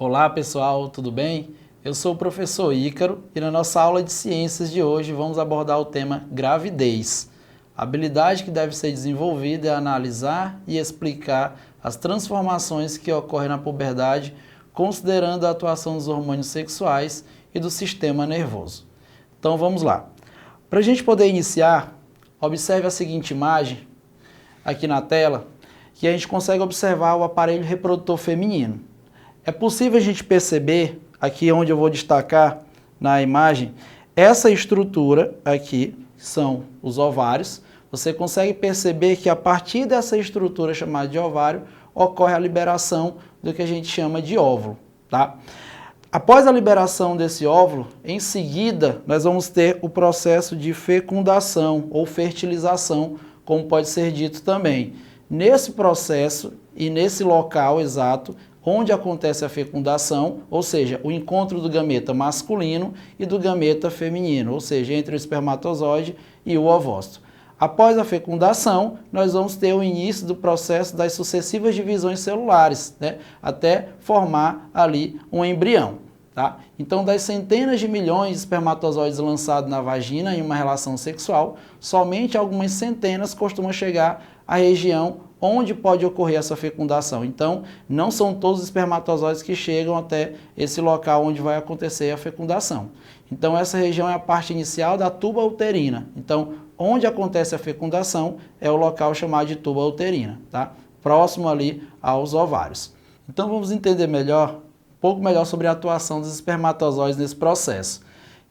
Olá pessoal, tudo bem? Eu sou o professor Ícaro e na nossa aula de ciências de hoje vamos abordar o tema gravidez. A habilidade que deve ser desenvolvida é analisar e explicar as transformações que ocorrem na puberdade, considerando a atuação dos hormônios sexuais e do sistema nervoso. Então vamos lá. Para a gente poder iniciar, observe a seguinte imagem aqui na tela, que a gente consegue observar o aparelho reprodutor feminino. É possível a gente perceber, aqui onde eu vou destacar na imagem, essa estrutura aqui, que são os ovários. Você consegue perceber que a partir dessa estrutura chamada de ovário, ocorre a liberação do que a gente chama de óvulo, tá? Após a liberação desse óvulo, em seguida, nós vamos ter o processo de fecundação ou fertilização, como pode ser dito também. Nesse processo e nesse local exato, onde acontece a fecundação, ou seja, o encontro do gameta masculino e do gameta feminino, ou seja, entre o espermatozoide e o ovócito. Após a fecundação, nós vamos ter o início do processo das sucessivas divisões celulares, né, até formar ali um embrião. Tá? Então, das centenas de milhões de espermatozoides lançados na vagina em uma relação sexual, somente algumas centenas costumam chegar à região onde pode ocorrer essa fecundação. Então, não são todos os espermatozoides que chegam até esse local onde vai acontecer a fecundação. Então, essa região é a parte inicial da tuba uterina. Então, onde acontece a fecundação é o local chamado de tuba uterina, tá? Próximo ali aos ovários. Então, vamos entender melhor, um pouco melhor sobre a atuação dos espermatozoides nesse processo.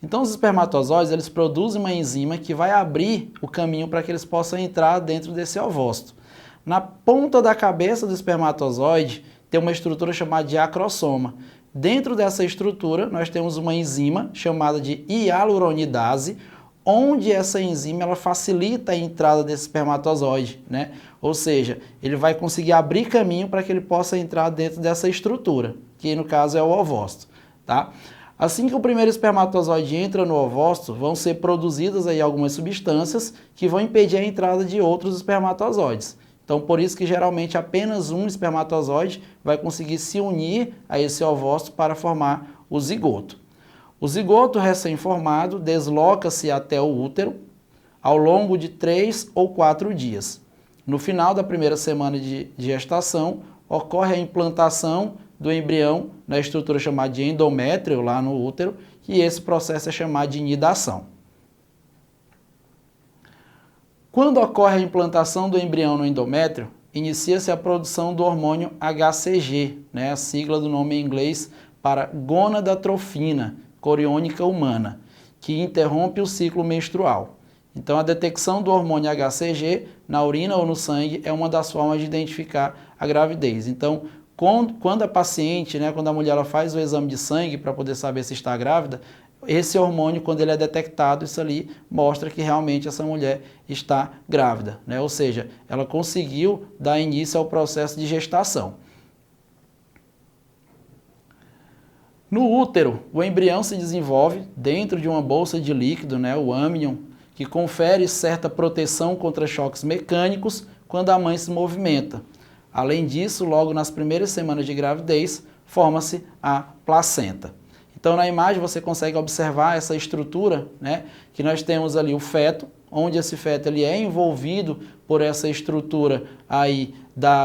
Então, os espermatozoides, eles produzem uma enzima que vai abrir o caminho para que eles possam entrar dentro desse ovócito. Na ponta da cabeça do espermatozoide tem uma estrutura chamada de acrossoma. Dentro dessa estrutura, nós temos uma enzima chamada de hialuronidase, onde essa enzima ela facilita a entrada desse espermatozoide, né? Ou seja, ele vai conseguir abrir caminho para que ele possa entrar dentro dessa estrutura, que no caso é o ovócito, tá? Assim que o primeiro espermatozoide entra no ovócito, vão ser produzidas aí algumas substâncias que vão impedir a entrada de outros espermatozoides. Então, por isso que geralmente apenas um espermatozoide vai conseguir se unir a esse ovócito para formar o zigoto. O zigoto recém-formado desloca-se até o útero ao longo de 3 ou 4 dias. No final da primeira semana de gestação, ocorre a implantação do embrião na estrutura chamada de endométrio, lá no útero, e esse processo é chamado de nidação. Quando ocorre a implantação do embrião no endométrio, inicia-se a produção do hormônio HCG, né, a sigla do nome em inglês para gonadotrofina coriônica humana, que interrompe o ciclo menstrual. Então, a detecção do hormônio HCG na urina ou no sangue é uma das formas de identificar a gravidez. Então, quando a paciente, né, quando a mulher ela faz o exame de sangue para poder saber se está grávida, esse hormônio, quando ele é detectado, isso ali mostra que realmente essa mulher está grávida, né? Ou seja, ela conseguiu dar início ao processo de gestação. No útero, o embrião se desenvolve dentro de uma bolsa de líquido, né, o amnion, que confere certa proteção contra choques mecânicos quando a mãe se movimenta. Além disso, logo nas primeiras semanas de gravidez, forma-se a placenta. Então, na imagem você consegue observar essa estrutura, né, que nós temos ali o feto, onde esse feto ele é envolvido por essa estrutura aí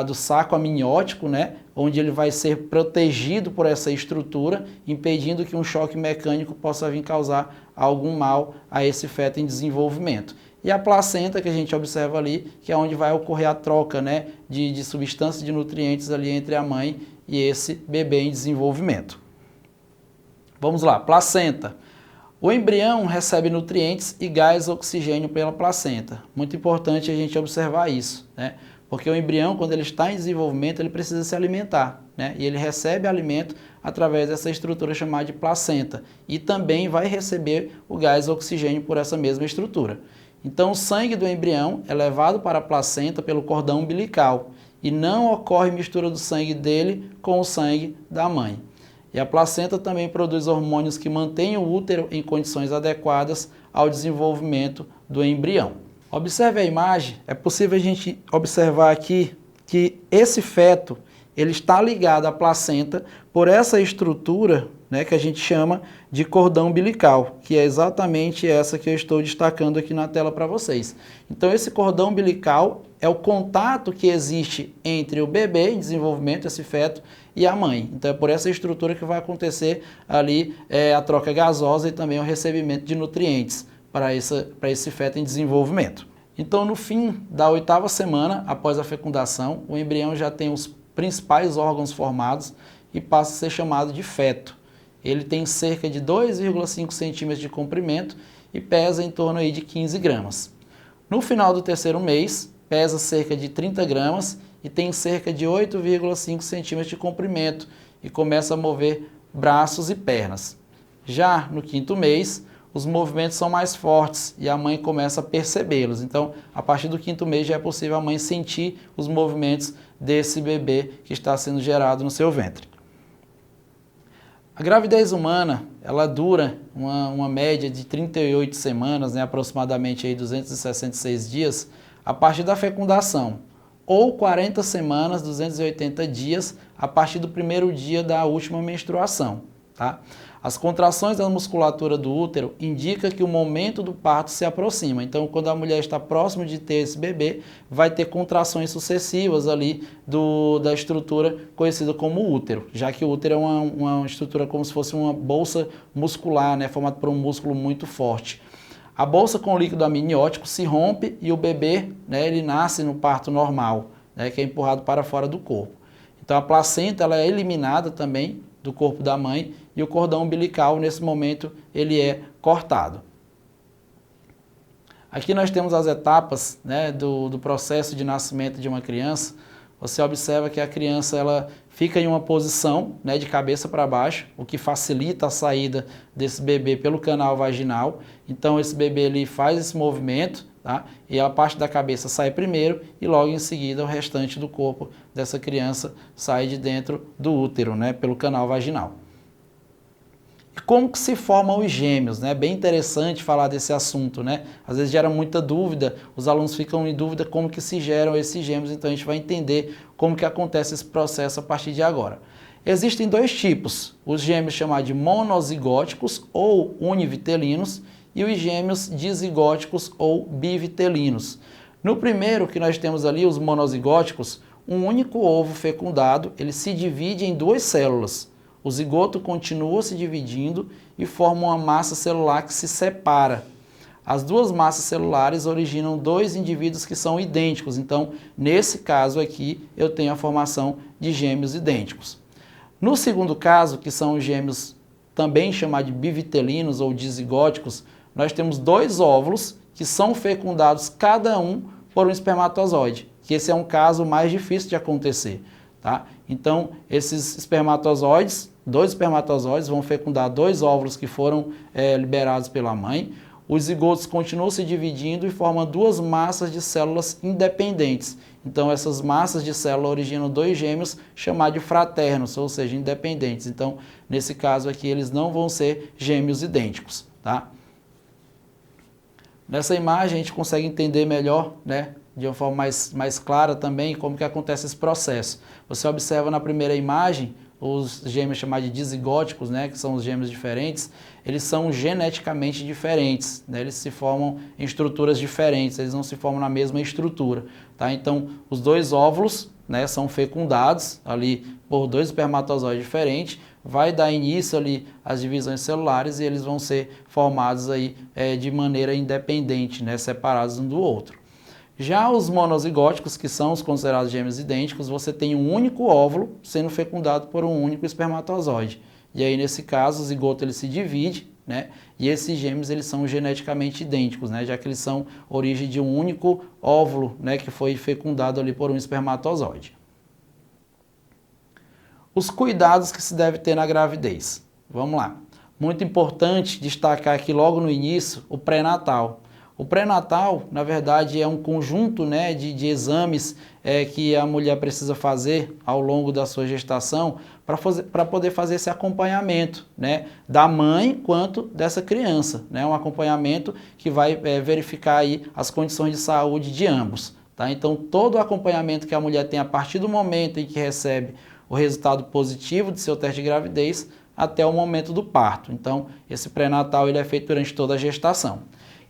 do saco amniótico, né, onde ele vai ser protegido por essa estrutura, impedindo que um choque mecânico possa vir causar algum mal a esse feto em desenvolvimento. E a placenta que a gente observa ali, que é onde vai ocorrer a troca, né, de substâncias de nutrientes ali entre a mãe e esse bebê em desenvolvimento. Vamos lá, placenta. O embrião recebe nutrientes e gás oxigênio pela placenta. Muito importante a gente observar isso, né? Porque o embrião, quando ele está em desenvolvimento, ele precisa se alimentar, né? E ele recebe alimento através dessa estrutura chamada de placenta. E também vai receber o gás oxigênio por essa mesma estrutura. Então, o sangue do embrião é levado para a placenta pelo cordão umbilical e não ocorre mistura do sangue dele com o sangue da mãe. E a placenta também produz hormônios que mantêm o útero em condições adequadas ao desenvolvimento do embrião. Observe a imagem, é possível a gente observar aqui que esse feto ele está ligado à placenta por essa estrutura, né, que a gente chama de cordão umbilical, que é exatamente essa que eu estou destacando aqui na tela para vocês. Então esse cordão umbilical é o contato que existe entre o bebê em desenvolvimento, esse feto, e a mãe. Então é por essa estrutura que vai acontecer ali a troca gasosa e também o recebimento de nutrientes para esse feto em desenvolvimento. Então no fim da 8ª semana, após a fecundação, o embrião já tem os principais órgãos formados e passa a ser chamado de feto. Ele tem cerca de 2,5 centímetros de comprimento e pesa em torno aí de 15 gramas. No final do 3º mês, pesa cerca de 30 gramas e tem cerca de 8,5 centímetros de comprimento e começa a mover braços e pernas. Já no 5º mês, os movimentos são mais fortes e a mãe começa a percebê-los. Então, a partir do 5º mês já é possível a mãe sentir os movimentos desse bebê que está sendo gerado no seu ventre. A gravidez humana, ela dura uma média de 38 semanas, né, aproximadamente aí 266 dias, a partir da fecundação, ou 40 semanas, 280 dias, a partir do primeiro dia da última menstruação. Tá? As contrações da musculatura do útero indicam que o momento do parto se aproxima. Então, quando a mulher está próximo de ter esse bebê, vai ter contrações sucessivas ali da estrutura conhecida como útero, já que o útero é uma estrutura como se fosse uma bolsa muscular, né, formada por um músculo muito forte. A bolsa com líquido amniótico se rompe e o bebê, né, ele nasce no parto normal, né, que é empurrado para fora do corpo. Então, a placenta ela é eliminada também do corpo da mãe e o cordão umbilical, nesse momento, ele é cortado. Aqui nós temos as etapas, né, do processo de nascimento de uma criança. Você observa que a criança ela fica em uma posição, né, de cabeça para baixo, o que facilita a saída desse bebê pelo canal vaginal. Então esse bebê ele faz esse movimento, tá? E a parte da cabeça sai primeiro e logo em seguida o restante do corpo dessa criança sai de dentro do útero, né, pelo canal vaginal. E como que se formam os gêmeos, né? Bem interessante falar desse assunto, né? Às vezes gera muita dúvida, os alunos ficam em dúvida como que se geram esses gêmeos, então a gente vai entender como que acontece esse processo a partir de agora. Existem dois tipos, os gêmeos chamados de monozigóticos ou univitelinos e os gêmeos dizigóticos ou bivitelinos. No primeiro que nós temos ali, os monozigóticos, um único ovo fecundado, ele se divide em duas células. O zigoto continua se dividindo e forma uma massa celular que se separa. As duas massas celulares originam dois indivíduos que são idênticos. Então, nesse caso aqui, eu tenho a formação de gêmeos idênticos. No segundo caso, que são os gêmeos também chamados de bivitelinos ou dizigóticos, nós temos dois óvulos que são fecundados cada um por um espermatozoide, que esse é um caso mais difícil de acontecer. Tá? Então, esses espermatozoides, dois espermatozoides vão fecundar dois óvulos que foram liberados pela mãe. Os zigotos continuam se dividindo e formam duas massas de células independentes. Então, essas massas de célula originam dois gêmeos chamados de fraternos, ou seja, independentes. Então, nesse caso aqui, eles não vão ser gêmeos idênticos. Tá? Nessa imagem, a gente consegue entender melhor, né, de uma forma mais clara também, como que acontece esse processo. Você observa na primeira imagem, os gêmeos chamados de dizigóticos, né, que são os gêmeos diferentes, eles são geneticamente diferentes, né, eles se formam em estruturas diferentes, eles não se formam na mesma estrutura. Tá? Então, os dois óvulos, né, são fecundados ali por dois espermatozoides diferentes, vai dar início ali às divisões celulares e eles vão ser formados aí, de maneira independente, né, separados um do outro. Já os monozigóticos, que são os considerados gêmeos idênticos, você tem um único óvulo sendo fecundado por um único espermatozoide. E aí, nesse caso, o zigoto ele se divide, né? E esses gêmeos eles são geneticamente idênticos, né? Já que eles são origem de um único óvulo, né? Que foi fecundado ali por um espermatozoide. Os cuidados que se deve ter na gravidez. Vamos lá. Muito importante destacar aqui logo no início o pré-natal. O pré-natal, na verdade, é um conjunto, né, de exames que a mulher precisa fazer ao longo da sua gestação para poder fazer esse acompanhamento, né, da mãe quanto dessa criança. Né, um acompanhamento que vai verificar aí as condições de saúde de ambos. Tá? Então, todo o acompanhamento que a mulher tem a partir do momento em que recebe o resultado positivo de seu teste de gravidez até o momento do parto. Então, esse pré-natal ele é feito durante toda a gestação.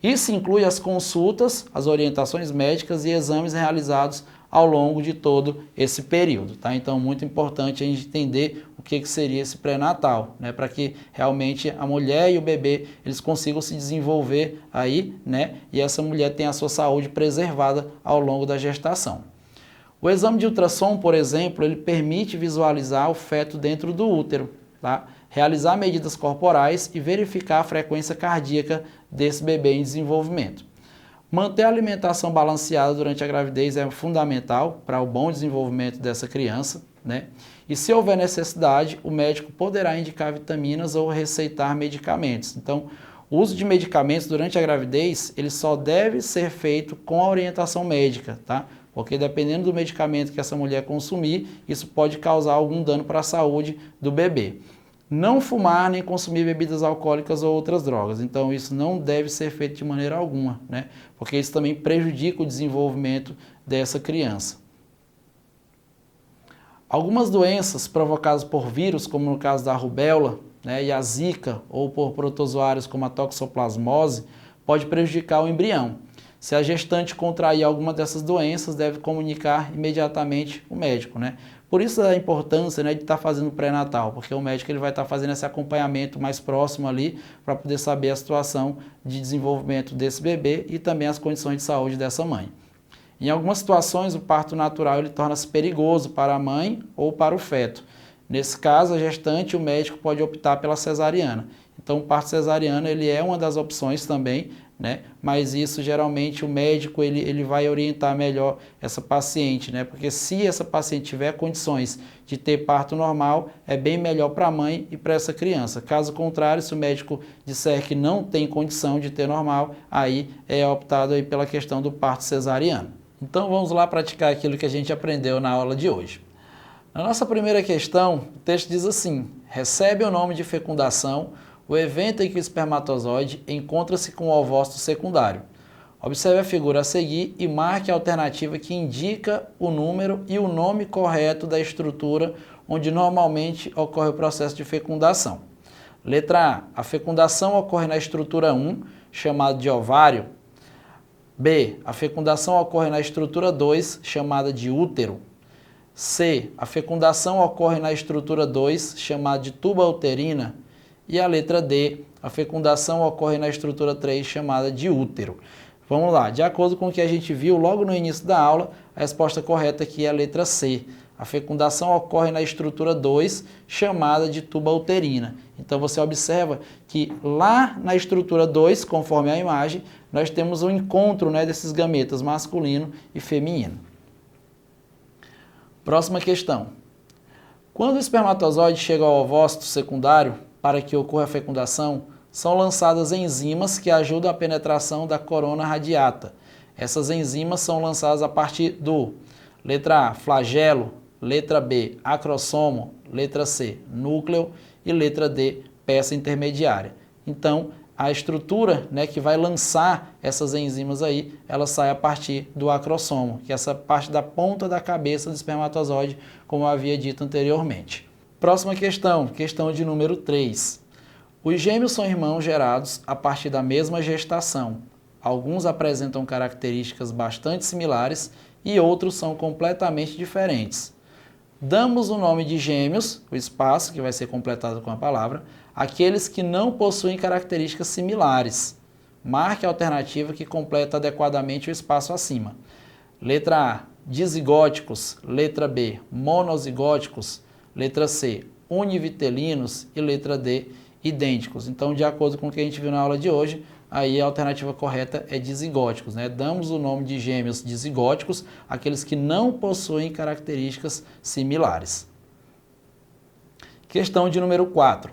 Isso inclui as consultas, as orientações médicas e exames realizados ao longo de todo esse período. Tá? Então, muito importante a gente entender o que seria esse pré-natal, né? Para que realmente a mulher e o bebê eles consigam se desenvolver aí, né? E essa mulher tenha a sua saúde preservada ao longo da gestação. O exame de ultrassom, por exemplo, ele permite visualizar o feto dentro do útero, tá? Realizar medidas corporais e verificar a frequência cardíaca desse bebê em desenvolvimento. Manter a alimentação balanceada durante a gravidez é fundamental para o bom desenvolvimento dessa criança, né? E se houver necessidade, o médico poderá indicar vitaminas ou receitar medicamentos. Então, o uso de medicamentos durante a gravidez, ele só deve ser feito com a orientação médica, tá? Porque dependendo do medicamento que essa mulher consumir, isso pode causar algum dano para a saúde do bebê. Não fumar nem consumir bebidas alcoólicas ou outras drogas. Então, isso não deve ser feito de maneira alguma, né? Porque isso também prejudica o desenvolvimento dessa criança. Algumas doenças provocadas por vírus, como no caso da rubéola, né, e a zika, ou por protozoários como a toxoplasmose, pode prejudicar o embrião. Se a gestante contrair alguma dessas doenças, deve comunicar imediatamente o médico, né? Por isso a importância, né, de estar fazendo pré-natal, porque o médico ele vai estar fazendo esse acompanhamento mais próximo ali para poder saber a situação de desenvolvimento desse bebê e também as condições de saúde dessa mãe. Em algumas situações, o parto natural ele torna-se perigoso para a mãe ou para o feto. Nesse caso, a gestante, o médico pode optar pela cesariana. Então, o parto cesariano ele é uma das opções também, né? Mas isso geralmente o médico ele vai orientar melhor essa paciente, né? Porque se essa paciente tiver condições de ter parto normal, é bem melhor para a mãe e para essa criança. Caso contrário, se o médico disser que não tem condição de ter normal, aí é optado aí pela questão do parto cesariano. Então vamos lá praticar aquilo que a gente aprendeu na aula de hoje. Na nossa primeira questão, o texto diz assim: recebe o nome de fecundação o evento em que o espermatozoide encontra-se com o ovócito secundário. Observe a figura a seguir e marque a alternativa que indica o número e o nome correto da estrutura onde normalmente ocorre o processo de fecundação. Letra A. A fecundação ocorre na estrutura 1, chamada de ovário. B. A fecundação ocorre na estrutura 2, chamada de útero. C. A fecundação ocorre na estrutura 2, chamada de tuba uterina. E a letra D, a fecundação ocorre na estrutura 3, chamada de útero. Vamos lá, de acordo com o que a gente viu logo no início da aula, a resposta correta aqui é a letra C. A fecundação ocorre na estrutura 2, chamada de tuba uterina. Então você observa que lá na estrutura 2, conforme a imagem, nós temos um encontro, né, desses gametas masculino e feminino. Próxima questão. Quando o espermatozoide chega ao ovócito secundário, para que ocorra a fecundação, são lançadas enzimas que ajudam a penetração da corona radiata. Essas enzimas são lançadas a partir do letra A, flagelo, letra B, acrossomo, letra C, núcleo e letra D, peça intermediária. Então, a estrutura, né, que vai lançar essas enzimas aí, ela sai a partir do acrossomo, que é essa parte da ponta da cabeça do espermatozoide, como eu havia dito anteriormente. Próxima questão, questão de número 3. Os gêmeos são irmãos gerados a partir da mesma gestação. Alguns apresentam características bastante similares e outros são completamente diferentes. Damos o nome de gêmeos, o espaço que vai ser completado com a palavra, aqueles que não possuem características similares. Marque a alternativa que completa adequadamente o espaço acima. Letra A, dizigóticos. Letra B, monozigóticos. Letra C, univitelinos. E letra D, idênticos. Então, de acordo com o que a gente viu na aula de hoje, aí a alternativa correta é dizigóticos, né? Damos o nome de gêmeos dizigóticos, aqueles que não possuem características similares. Questão de número 4.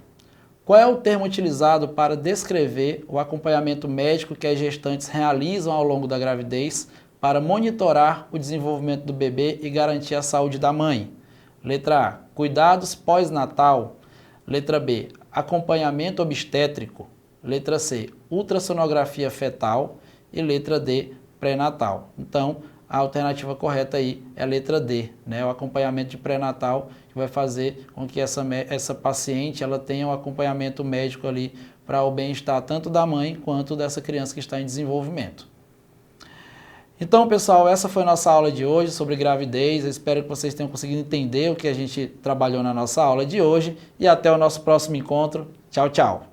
Qual é o termo utilizado para descrever o acompanhamento médico que as gestantes realizam ao longo da gravidez para monitorar o desenvolvimento do bebê e garantir a saúde da mãe? Letra A, cuidados pós-natal. Letra B, acompanhamento obstétrico. Letra C, ultrassonografia fetal. E letra D, pré-natal. Então, a alternativa correta aí é a letra D, né? O acompanhamento de pré-natal, que vai fazer com que essa paciente ela tenha um acompanhamento médico ali para o bem-estar tanto da mãe quanto dessa criança que está em desenvolvimento. Então, pessoal, essa foi a nossa aula de hoje sobre gravidez. Eu espero que vocês tenham conseguido entender o que a gente trabalhou na nossa aula de hoje e até o nosso próximo encontro. Tchau, tchau!